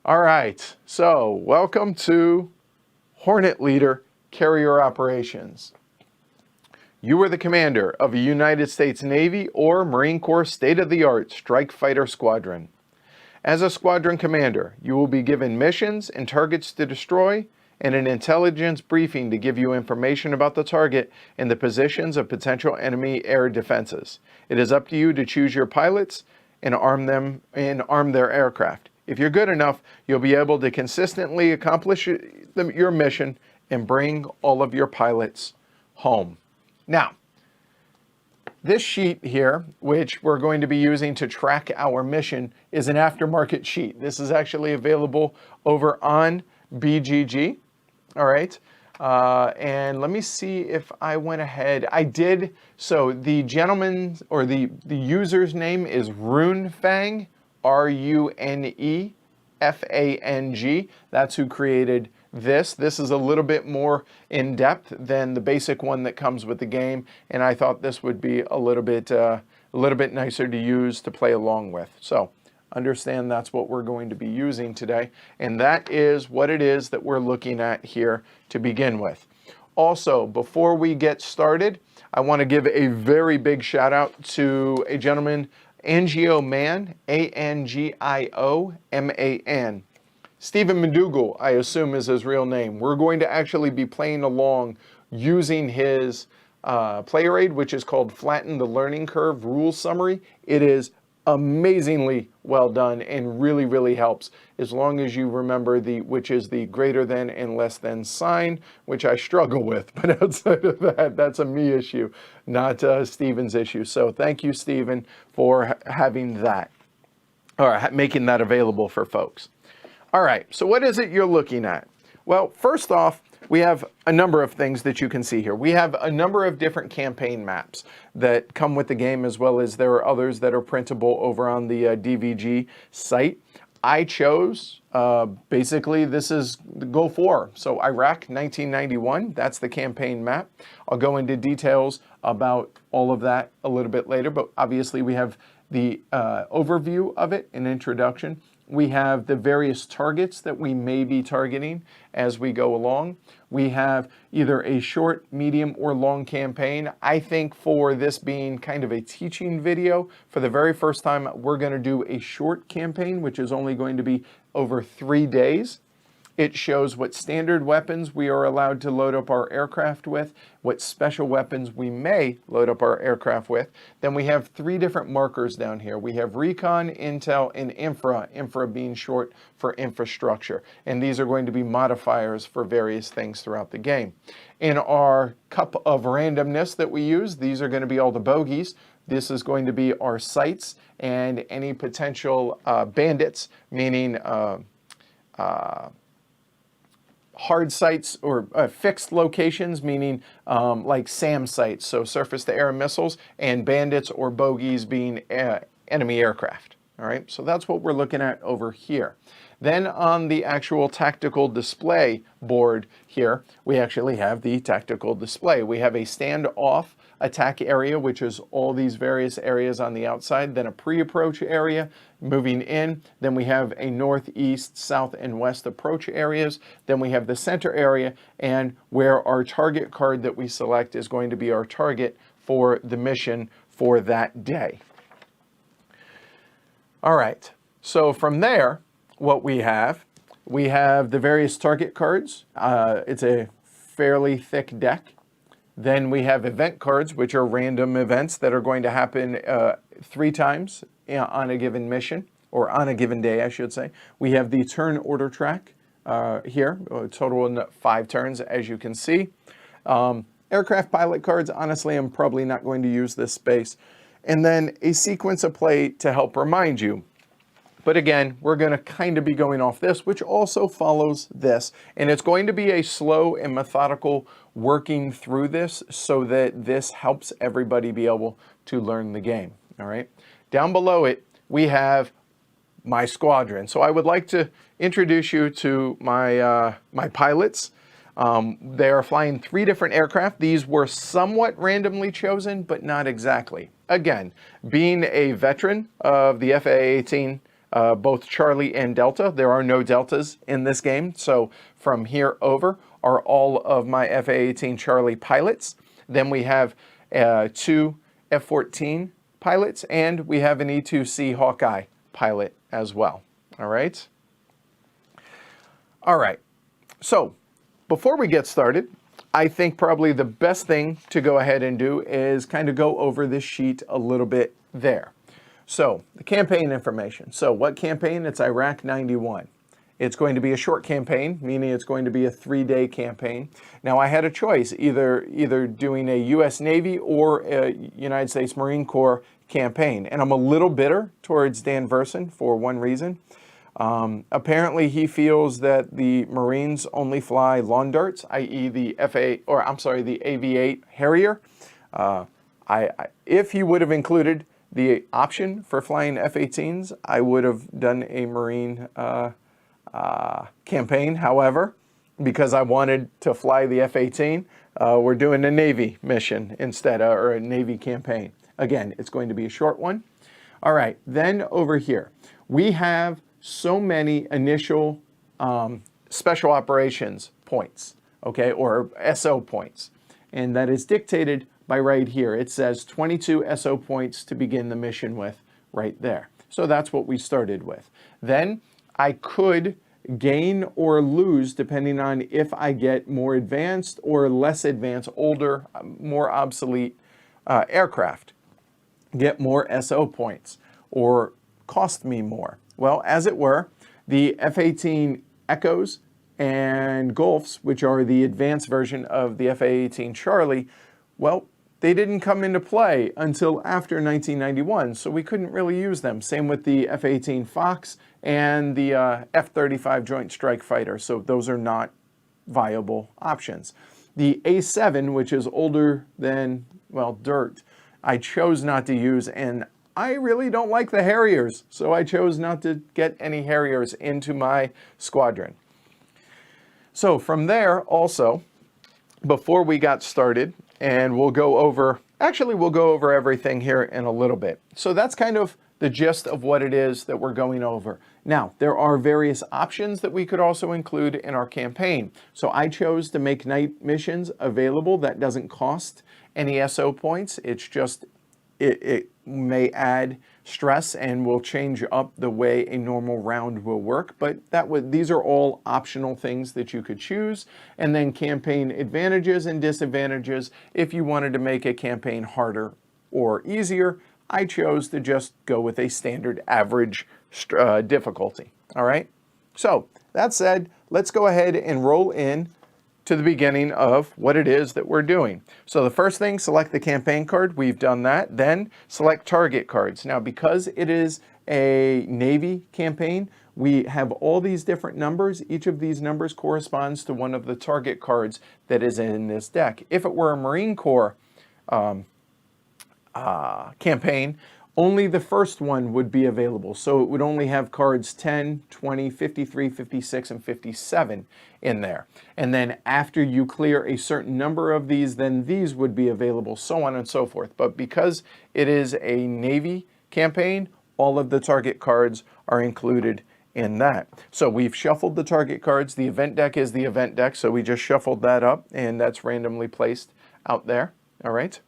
All right, so welcome to Hornet Leader Carrier Operations. You are the commander of a United States Navy or Marine Corps state-of-the-art strike fighter squadron. As a squadron commander, you will be given missions and targets to destroy and an intelligence briefing to give you information about the target and the positions of potential enemy air defenses. It is up to you to choose your pilots and arm their aircraft. If you're good enough, you'll be able to consistently accomplish your mission and bring all of your pilots home. Now, this sheet here, which we're going to be using to track our mission, is an aftermarket sheet. This is actually available over on BGG. All right. And let me see if I went ahead. I did. So the gentleman or the user's name is Runefang, Runefang. That's who created this. This is a little bit more in depth than the basic one that comes with the game, and I thought this would be a little bit nicer to use to play along with. So understand that's what we're going to be using today, and that is what it is that we're looking at here to begin with. Also, before we get started, I want to give a very big shout out to a gentleman, Angio Man, Angioman. Stephen McDougal, I assume, is his real name. We're going to actually be playing along using his player aid, which is called Flatten the Learning Curve Rule Summary. It is amazingly well done and really, really helps, as long as you remember which is the greater than and less than sign, which I struggle with. But outside of that, that's a me issue, not Stephen's issue. So thank you, Stephen, for having that, or making that available for folks. All right, so what is it you're looking at? Well, first off, we have a number of things that you can see here. We have a number of different campaign maps that come with the game, as well as there are others that are printable over on the DVG site. I chose, basically, this is the Gulf War. So Iraq, 1991, that's the campaign map. I'll go into details about all of that a little bit later, but obviously we have the overview of it, an introduction. We have the various targets that we may be targeting as we go along. We have either a short, medium, or long campaign. I think for this being kind of a teaching video, for the very first time, we're going to do a short campaign, which is only going to be over 3 days. It shows what standard weapons we are allowed to load up our aircraft with, what special weapons we may load up our aircraft with. Then we have 3 different markers down here. We have recon, intel, and infra being short for infrastructure. And these are going to be modifiers for various things throughout the game. In our cup of randomness that we use, these are going to be all the bogeys. This is going to be our sites and any potential bandits, meaning hard sites or fixed locations, meaning like SAM sites, so surface-to-air missiles, and bandits or bogeys being enemy aircraft. All right, so that's what we're looking at over here. Then on the actual tactical display board here, we actually have the tactical display. We have a standoff attack area, which is all these various areas on the outside, then a pre-approach area moving in, then we have a northeast, south, and west approach areas, then we have the center area, and where our target card that we select is going to be our target for the mission for that day. All right, so from there, what we have the various target cards. It's a fairly thick deck. Then we have event cards, which are random events that are going to happen 3 times on a given mission, or on a given day, I should say. We have the turn order track here, a total of 5 turns, as you can see. Aircraft pilot cards, honestly, I'm probably not going to use this space. And then a sequence of play to help remind you. But again, we're going to kind of be going off this, which also follows this. And it's going to be a slow and methodical working through this so that this helps everybody be able to learn the game. All right. Down below it, we have my squadron. So I would like to introduce you to my, my pilots. They are flying 3 different aircraft. These were somewhat randomly chosen, but not exactly. Again, being a veteran of the FA-18 both Charlie and Delta. There are no Deltas in this game, so from here over are all of my FA-18 Charlie pilots. Then we have 2 F-14 pilots, and we have an E-2C Hawkeye pilot as well. All right. All right. So before we get started, I think probably the best thing to go ahead and do is kind of go over this sheet a little bit there. So the campaign information. So what campaign? It's Iraq 91. It's going to be a short campaign, meaning it's going to be a 3-day campaign. Now I had a choice, either doing a U.S. Navy or a United States Marine Corps campaign. And I'm a little bitter towards Dan Verson for one reason. Apparently he feels that the Marines only fly lawn darts, i.e. the the AV-8 Harrier. If he would have included the option for flying F-18s, I would have done a Marine campaign. However, because I wanted to fly the F-18, we're doing a Navy mission instead, or a Navy campaign. Again, it's going to be a short one. All right, then over here, we have so many initial special operations points, okay, or SO points. And that is dictated by right here. It says 22 SO points to begin the mission with right there. So that's what we started with. Then I could gain or lose depending on if I get more advanced or less advanced, older, more obsolete aircraft. Get more SO points or cost me more. Well, as it were, the F-18 Echoes and Golfs, which are the advanced version of the F-18 Charlie, well, they didn't come into play until after 1991, so we couldn't really use them. Same with the F-18 Fox and the F-35 Joint Strike Fighter, so those are not viable options. The A-7, which is older than, well, dirt, I chose not to use, and I really don't like the Harriers, so I chose not to get any Harriers into my squadron. So from there also, before we got started, and we'll go over everything here in a little bit. So that's kind of the gist of what it is that we're going over. Now, there are various options that we could also include in our campaign. So I chose to make night missions available. That doesn't cost any SO points. It's just, it may add stress and will change up the way a normal round will work, but these are all optional things that you could choose. And then campaign advantages and disadvantages. If you wanted to make a campaign harder or easier, I chose to just go with a standard average difficulty. All right. So that said, let's go ahead and roll in to the beginning of what it is that we're doing. So the first thing, select the campaign card. We've done that. Then select target cards. Now, because it is a Navy campaign, we have all these different numbers. Each of these numbers corresponds to one of the target cards that is in this deck. If it were a Marine Corps campaign, only the first one would be available. So it would only have cards 10, 20, 53, 56, and 57 in there. And then after you clear a certain number of these, then these would be available, so on and so forth. But because it is a Navy campaign, all of the target cards are included in that. So we've shuffled the target cards. The event deck is the event deck, so we just shuffled that up, and that's randomly placed out there. All right.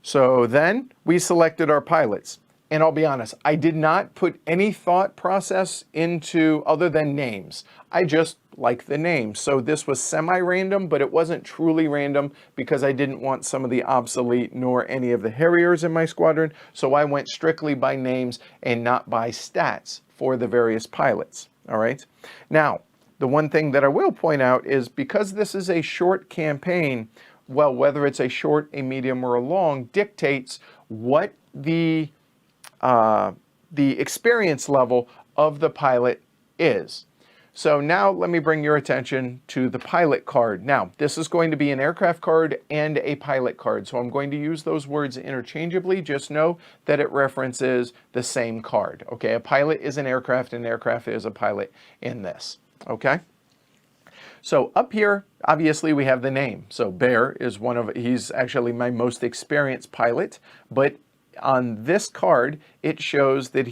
So then we selected our pilots. And I'll be honest, I did not put any thought process into other than names. I just like the names. So this was semi-random, but it wasn't truly random because I didn't want some of the obsolete nor any of the Harriers in my squadron. So I went strictly by names and not by stats for the various pilots. All right. Now, the one thing that I will point out is because this is a short campaign, well, whether it's a short, a medium, or a long dictates what the experience level of the pilot is. So now let me bring your attention to the pilot card. Now, this is going to be an aircraft card and a pilot card. So I'm going to use those words interchangeably. Just know that it references the same card. Okay, a pilot is an aircraft, and an aircraft is a pilot in this. Okay. So up here, obviously we have the name. So Bear is he's actually my most experienced pilot, but on this card, it shows that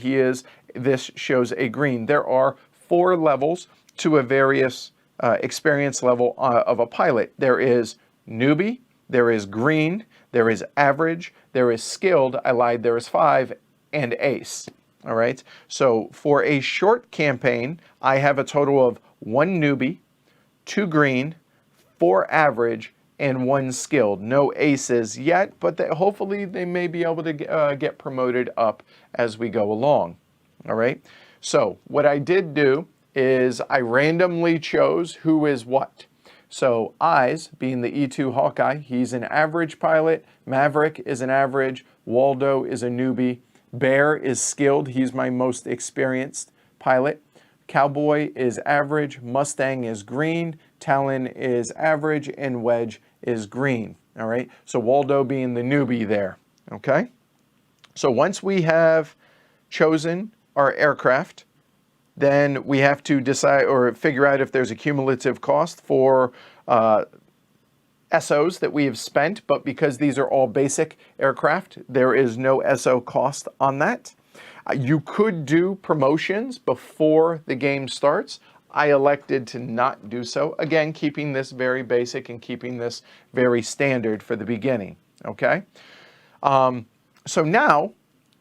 this shows a green. There are 4 levels to a various experience level of a pilot. There is newbie, there is green, there is average, there is skilled, I lied, there is 5, and ace. All right, so for a short campaign, I have a total of 1 newbie, 2 green, 4 average, and 1 skilled. No aces yet, but hopefully they may be able to get promoted up as we go along. All right, so what I did do is I randomly chose who is what. So Eyes, being the E2 Hawkeye, he's an average pilot. Maverick is an average. Waldo is a newbie. Bear is skilled. He's my most experienced pilot. Cowboy is average. Mustang is green. Talon is average. And Wedge is green. All right. So Waldo being the newbie there. Okay. So once we have chosen our aircraft, then we have to decide or figure out if there's a cumulative cost for SOs that we have spent, but because these are all basic aircraft, there is no SO cost on that. You could do promotions before the game starts. I elected to not do so. Again, keeping this very basic and keeping this very standard for the beginning, okay? So now,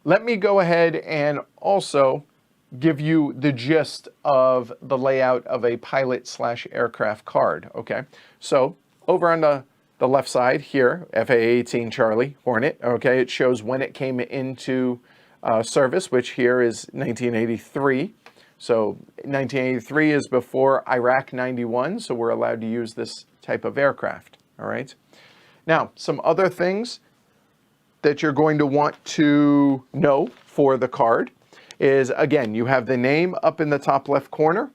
let me go ahead and also give you the gist of the layout of a pilot/aircraft card, okay? So over on the left side here, FA-18 Charlie Hornet, okay, it shows when it came into service, which here is 1983. So 1983 is before Iraq 91, so we're allowed to use this type of aircraft, all right? Now, some other things that you're going to want to know for the card is, again, you have the name up in the top left corner.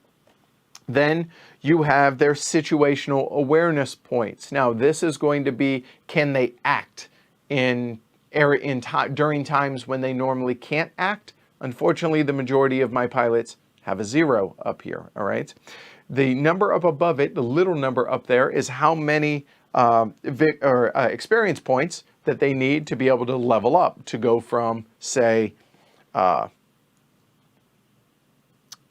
Then you have their situational awareness points. Now, this is going to be, can they act during times when they normally can't act? Unfortunately, the majority of my pilots have a 0 up here, all right? The number up above it, the little number up there, is how many experience points that they need to be able to level up, to go from, say,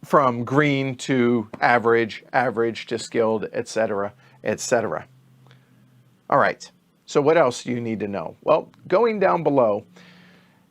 from green to average, average to skilled, etc., etc. All right, so what else do you need to know? Well, going down below,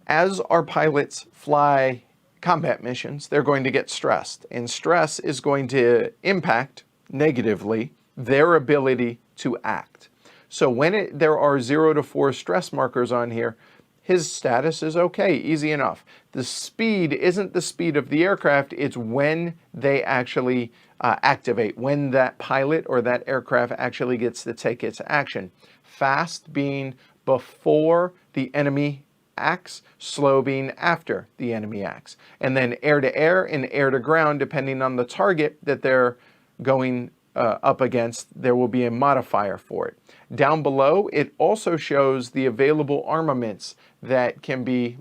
as our pilots fly combat missions, they're going to get stressed, and stress is going to impact negatively their ability to act. So when there are 0 to 4 stress markers on here, his status is okay, easy enough. The speed isn't the speed of the aircraft, it's when they actually activate, when that pilot or that aircraft actually gets to take its action. Fast being before the enemy acts, slow being after the enemy acts. And then air to air and air to ground, depending on the target that they're going up against, there will be a modifier for it. Down below, it also shows the available armaments that can be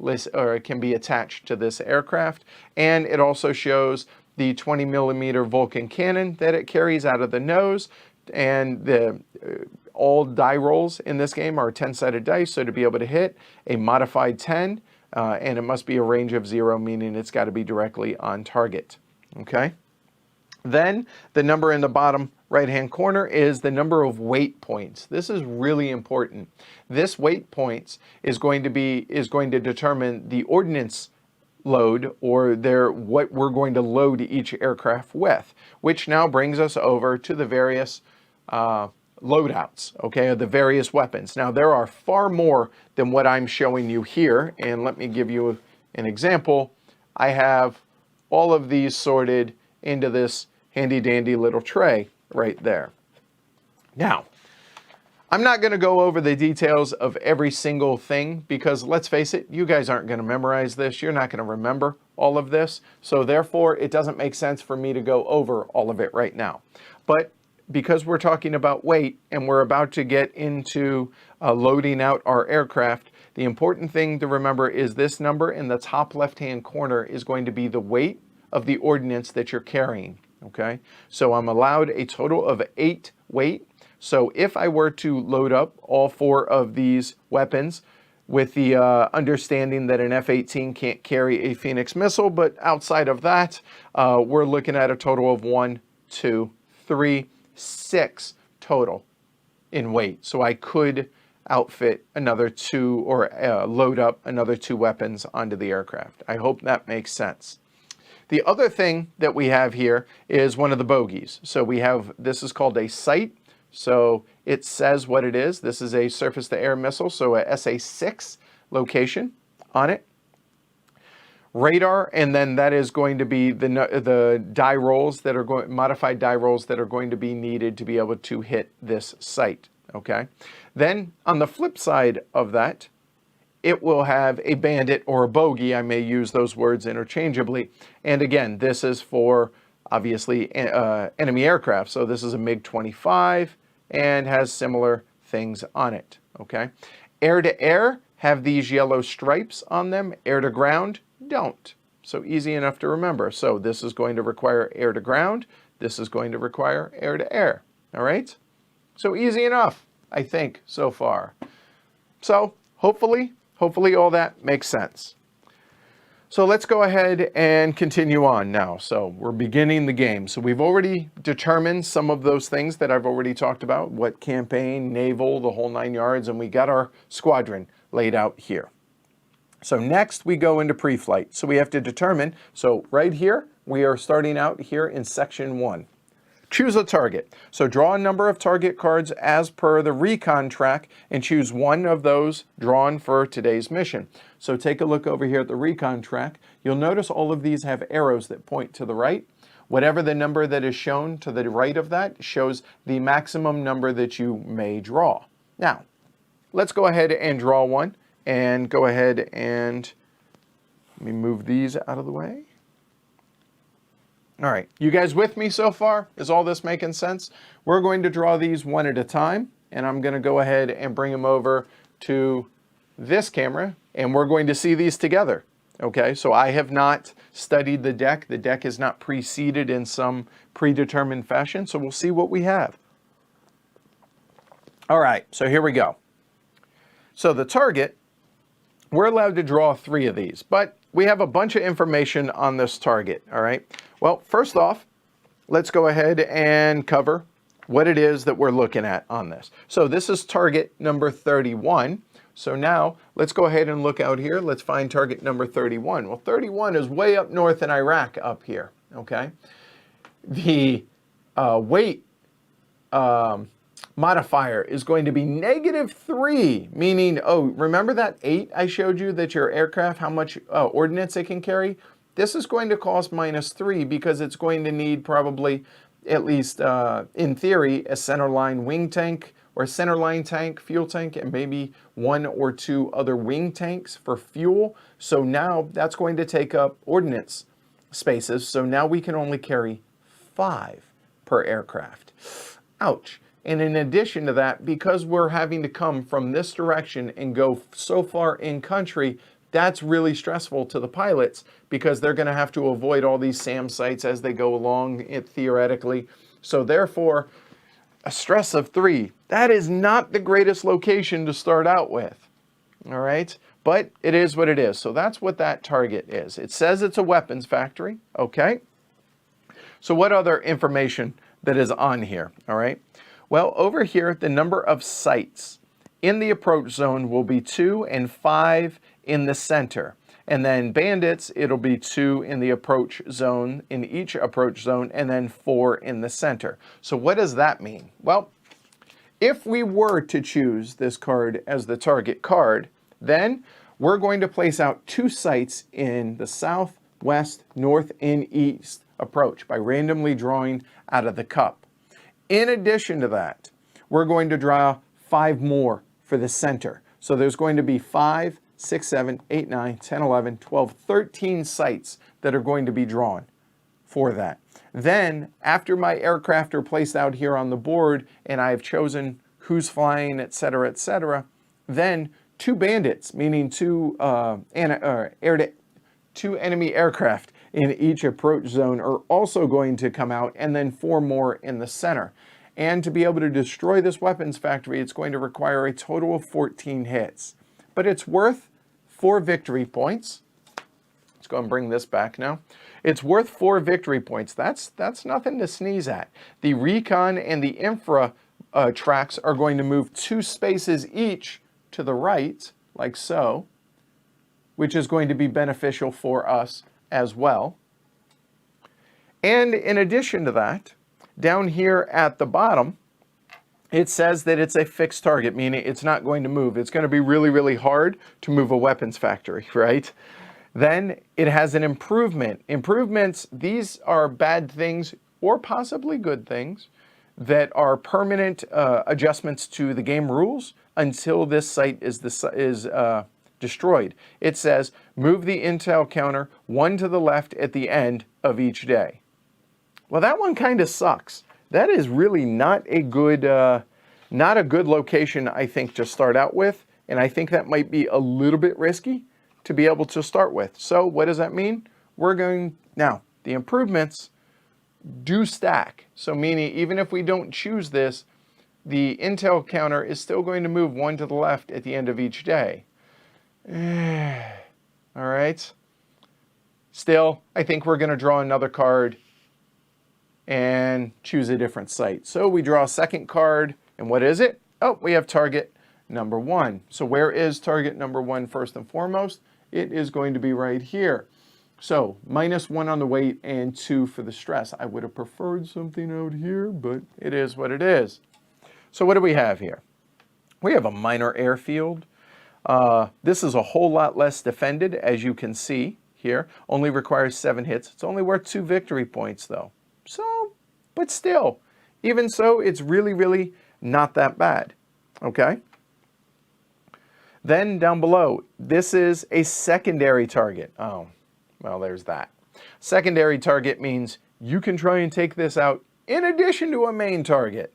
attached to this aircraft, and it also shows the 20mm Vulcan cannon that it carries out of the nose, and all die rolls in this game are 10-sided dice, so to be able to hit a modified 10, and it must be a range of 0, meaning it's got to be directly on target. Okay. Then the number in the bottom right-hand corner is the number of weight points. This is really important. This weight points is going to determine the ordnance load, or what we're going to load each aircraft with, which now brings us over to the various loadouts, okay, the various weapons. Now, there are far more than what I'm showing you here, and let me give you an example. I have all of these sorted into this handy-dandy little tray right there. Now, I'm not going to go over the details of every single thing because, let's face it, you guys aren't going to memorize this. You're not going to remember all of this. So therefore, it doesn't make sense for me to go over all of it right now. But because we're talking about weight and we're about to get into loading out our aircraft, the important thing to remember is this number in the top left-hand corner is going to be the weight of the ordnance that you're carrying. Okay, so I'm allowed a total of 8 weight. So if I were to load up all 4 of these weapons, with the understanding that an F-18 can't carry a Phoenix missile, but outside of that, we're looking at a total of 1, 2, 3, 6 total in weight. So I could outfit another 2 or load up another 2 weapons onto the aircraft. I hope that makes sense. The other thing that we have here is one of the bogeys. So we have, this is called a sight. So it says what it is. This is a surface-to-air missile, so a SA-6 location on it. Radar, and then that is going to be the die rolls that are going, modified die rolls that are going to be needed to be able to hit this site. Okay. Then on the flip side of that, it will have a bandit or a bogey. I may use those words interchangeably. And again, this is for obviously enemy aircraft. So this is a MiG-25 and has similar things on it. Okay. Air to air have these yellow stripes on them. Air to ground don't. So easy enough to remember. So this is going to require air to ground. This is going to require air to air. All right. So easy enough, I think, so far. So hopefully all that makes sense. So let's go ahead and continue on now. So we're beginning the game. So we've already determined some of those things that I've already talked about, what campaign, naval, the whole 9 yards, and we got our squadron laid out here. So next we go into pre-flight. So we have to determine, so right here, we are starting out here in section 1. Choose a target. So draw a number of target cards as per the recon track and choose one of those drawn for today's mission. So take a look over here at the recon track. You'll notice all of these have arrows that point to the right. Whatever the number that is shown to the right of that shows the maximum number that you may draw. Now, let's go ahead and draw one and go ahead and let me move these out of the way. All right, you guys with me so far? Is all this making sense? We're going to draw these one at a time, and I'm going to go ahead and bring them over to this camera, and we're going to see these together. Okay, so I have not studied the deck. The deck is not preceded in some predetermined fashion, so we'll see what we have. All right, so here we go. So the target, we're allowed to draw 3 of these, but we have a bunch of information on this target, all right? Well, first off, let's go ahead and cover what it is that we're looking at on this. So this is target number 31. So now let's go ahead and look out here. Let's find target number 31. Well, 31 is way up north in Iraq up here, okay? The weight modifier is going to be -3, meaning, oh, remember that 8 I showed you that your aircraft, how much ordnance it can carry? This is going to cost -3 because it's going to need probably, at least in theory, a centerline wing tank or a centerline tank, fuel tank, and maybe 1 or 2 other wing tanks for fuel. So now that's going to take up ordnance spaces. So now we can only carry 5 per aircraft. Ouch. And in addition to that, because we're having to come from this direction and go so far in country, that's really stressful to the pilots because they're going to have to avoid all these SAM sites as they go along, theoretically. So therefore, a stress of 3, that is not the greatest location to start out with. All right, but it is what it is. So that's what that target is. It says it's a weapons factory. Okay. So what other information that is on here? All right. Well, over here, the number of sites in the approach zone will be 2 and 5 in the center. And then bandits, it'll be 2 in the approach zone, in each approach zone, and then 4 in the center. So what does that mean? Well, if we were to choose this card as the target card, then we're going to place out 2 sites in the south, west, north, and east approach by randomly drawing out of the cup. In addition to that, we're going to draw 5 more for the center. So there's going to be 5, 6, 7, 8, 9, 10, 11, 12, 13 sites that are going to be drawn for that. Then, after my aircraft are placed out here on the board and I've chosen who's flying, etc., then 2 bandits, meaning 2 enemy aircraft in each approach zone are also going to come out, and then 4 more in the center. And to be able to destroy this weapons factory, it's going to require a total of 14 hits. but it's worth 4 victory points. Let's go and bring this back now. It's worth 4 victory points. That's nothing to sneeze at. The recon and the infra tracks are going to move 2 spaces each to the right, like so, which is going to be beneficial for us as well. And in addition to that, down here at the bottom, it says that it's a fixed target, meaning it's not going to move. It's going to be really, really hard to move a weapons factory, right? Then it has an improvement. Improvements, these are bad things or possibly good things that are permanent adjustments to the game rules until this site is destroyed. It says, move the intel counter 1 to the left at the end of each day. Well, that one kind of sucks. That is really not a good location, I think, to start out with. And I think that might be a little bit risky to be able to start with. So what does that mean? Now, the improvements do stack. So meaning, even if we don't choose this, the intel counter is still going to move 1 to the left at the end of each day. All right. Still, I think we're going to draw another card and choose a different site. So we draw a second card, and what is it? Oh, we have target number 1. So where is target number 1 first and foremost? It is going to be right here. So -1 on the weight and 2 for the stress. I would have preferred something out here, but it is what it is. So what do we have here? We have a minor airfield. This is a whole lot less defended, as you can see here. Only requires 7 hits. It's only worth 2 victory points, though. So, but still, even so, it's really, really not that bad. Okay? Then down below, this is a secondary target. Oh, well, there's that. Secondary target means you can try and take this out in addition to a main target.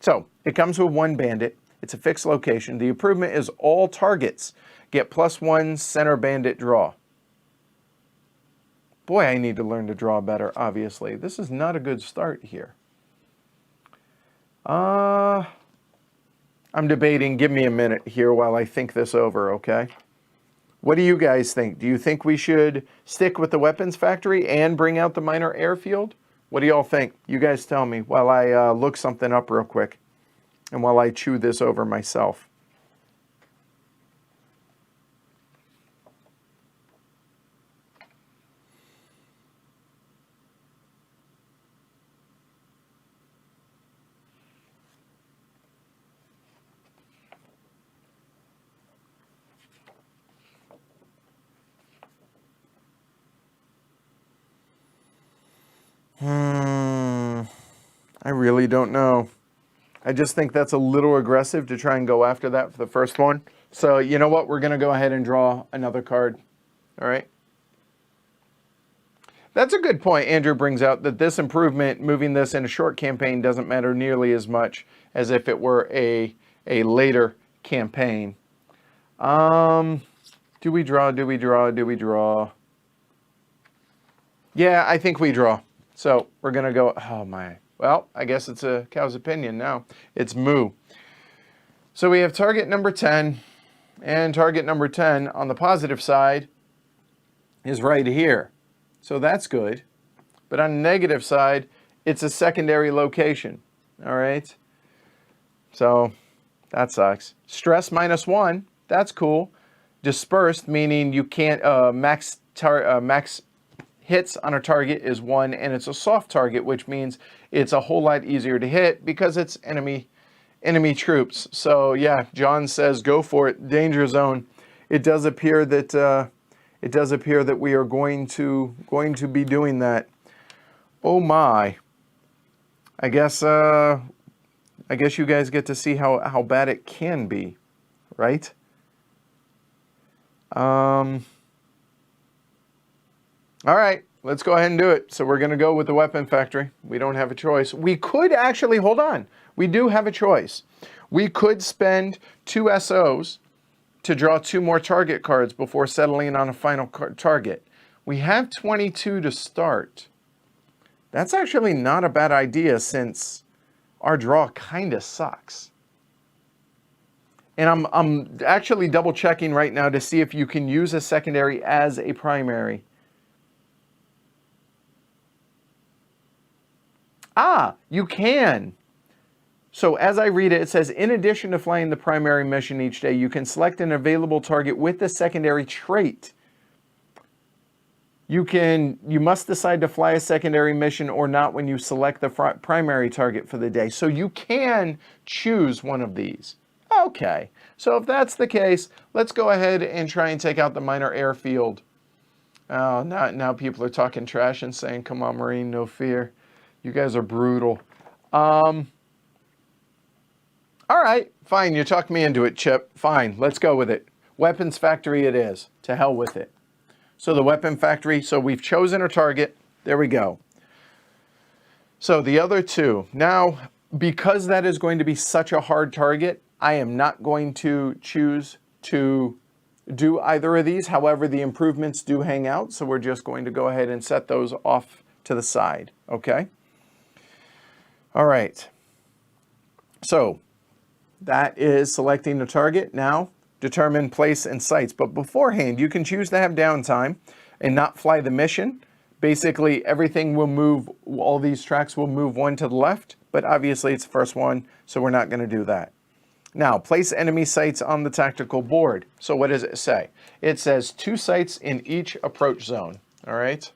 So, it comes with 1 bandit. It's a fixed location. The improvement is all targets get +1 center bandit draw. Boy, I need to learn to draw better, obviously. This is not a good start here. I'm debating. Give me a minute here while I think this over, okay? What do you guys think? Do you think we should stick with the weapons factory and bring out the minor airfield? What do y'all think? You guys tell me while I look something up real quick and while I chew this over myself. I really don't know. I just think that's a little aggressive to try and go after that for the first one. So you know what? We're going to go ahead and draw another card. All right. That's a good point Andrew brings out, that this improvement, moving this in a short campaign, doesn't matter nearly as much as if it were a later campaign. Do we draw? Do we draw? Do we draw? Yeah, I think we draw. So we're going to go, oh my. Well, I guess it's a cow's opinion now. It's moo. So we have target number 10, and target number 10 on the positive side is right here. So that's good. But on the negative side, it's a secondary location. All right. So that sucks. Stress -1. That's cool. Dispersed, meaning you can't max hits on a target is 1, and it's a soft target, which means it's a whole lot easier to hit because it's enemy troops. So yeah, John says go for it. Danger zone. It does appear that we are going to be doing that. Oh my. I guess you guys get to see how bad it can be, right? All right, let's go ahead and do it. So we're going to go with the weapon factory. We don't have a choice. We could actually, hold on. We do have a choice. We could spend 2 SOs to draw 2 more target cards before settling on a final target. We have 22 to start. That's actually not a bad idea since our draw kind of sucks. And I'm actually double checking right now to see if you can use a secondary as a primary. Ah, you can. So as I read it, it says, in addition to flying the primary mission each day, you can select an available target with the secondary trait. You must decide to fly a secondary mission or not when you select the primary target for the day. So you can choose one of these. Okay, so if that's the case, let's go ahead and try and take out the minor airfield. Oh, now people are talking trash and saying, come on, Marine, no fear. You guys are brutal. All right, fine, you talked me into it, Chip. Fine, let's go with it. Weapons factory it is. To hell with it. So the weapon factory, so we've chosen a target. There we go. So the other two. Now, because that is going to be such a hard target, I am not going to choose to do either of these. However, the improvements do hang out, so we're just going to go ahead and set those off to the side, okay? All right. So that is selecting the target. Now, determine place and sights. But beforehand, you can choose to have downtime and not fly the mission. Basically, everything will move, all these tracks will move one to the left, but obviously it's the first one, so we're not going to do that. Now, place enemy sights on the tactical board. So what does it say? It says 2 sights in each approach zone, all right?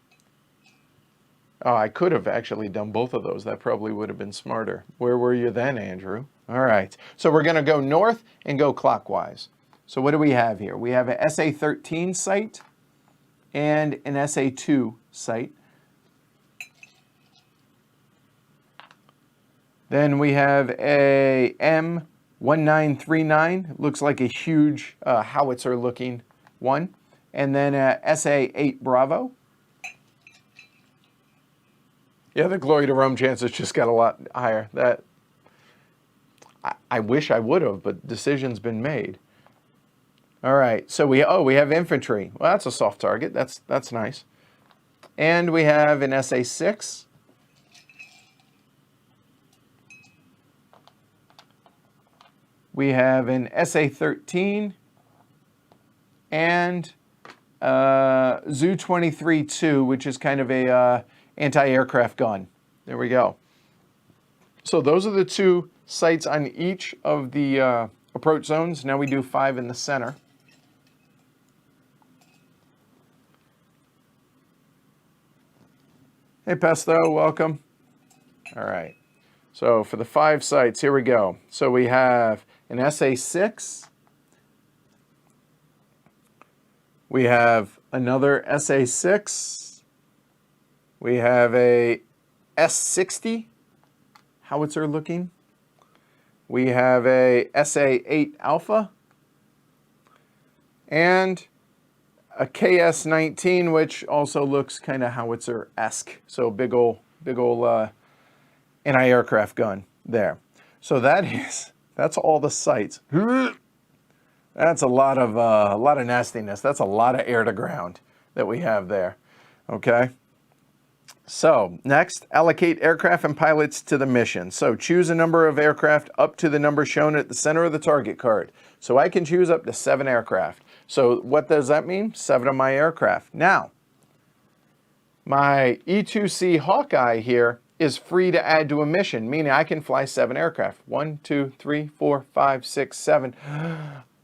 Oh, I could have actually done both of those. That probably would have been smarter. Where were you then, Andrew? All right, so we're going to go north and go clockwise. So what do we have here? We have a SA-13 sight and an SA-2 sight. Then we have a M1939, looks like a huge howitzer looking one. And then a SA-8 Bravo. Yeah, the glory to Rome chances just got a lot higher. That I wish I would have, but decision's been made. All right, so we have infantry. Well, that's a soft target. That's nice. And we have an SA-6. We have an SA-13 and Zu-23-2, which is kind of a anti-aircraft gun. There we go. So those are the 2 sights on each of the approach zones. Now we do 5 in the center. Hey Pesto, welcome. All right. So for the 5 sights, here we go. So we have an SA-6. We have another SA-6. We have a S-60 howitzer looking. We have a SA-8 Alpha. And a KS-19, which also looks kind of howitzer-esque. So big ol' anti-aircraft gun there. So that's all the sights. That's a lot of nastiness. That's a lot of air to ground that we have there. Okay. So next, allocate aircraft and pilots to the mission. So choose a number of aircraft up to the number shown at the center of the target card. So I can choose up to 7 aircraft. So what does that mean? 7 of my aircraft. Now, my E2C Hawkeye here is free to add to a mission, meaning I can fly 7 aircraft. 1, 2, 3, 4, 5, 6, 7.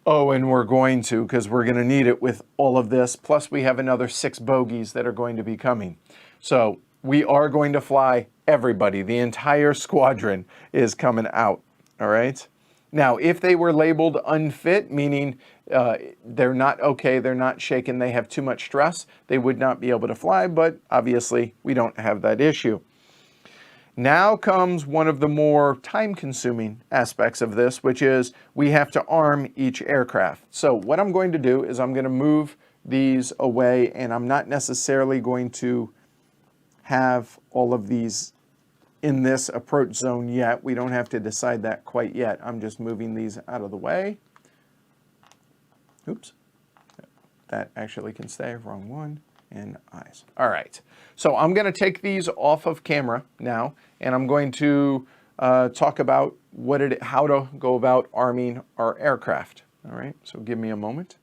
Oh, and we're going to, because we're going to need it with all of this. Plus, we have another 6 bogeys that are going to be coming. So we are going to fly everybody. The entire squadron is coming out, all right? Now, if they were labeled unfit, meaning they're not okay, they're not shaken, they have too much stress, they would not be able to fly, but obviously we don't have that issue. Now comes one of the more time-consuming aspects of this, which is we have to arm each aircraft. So what I'm going to do is I'm going to move these away, and I'm not necessarily going to have all of these in this approach zone yet. We don't have to decide that quite yet. I'm just moving these out of the way. Oops. That actually can stay. Wrong one. And eyes. All right. So I'm going to take these off of camera now, and I'm going to talk about how to go about arming our aircraft. All right, so give me a moment.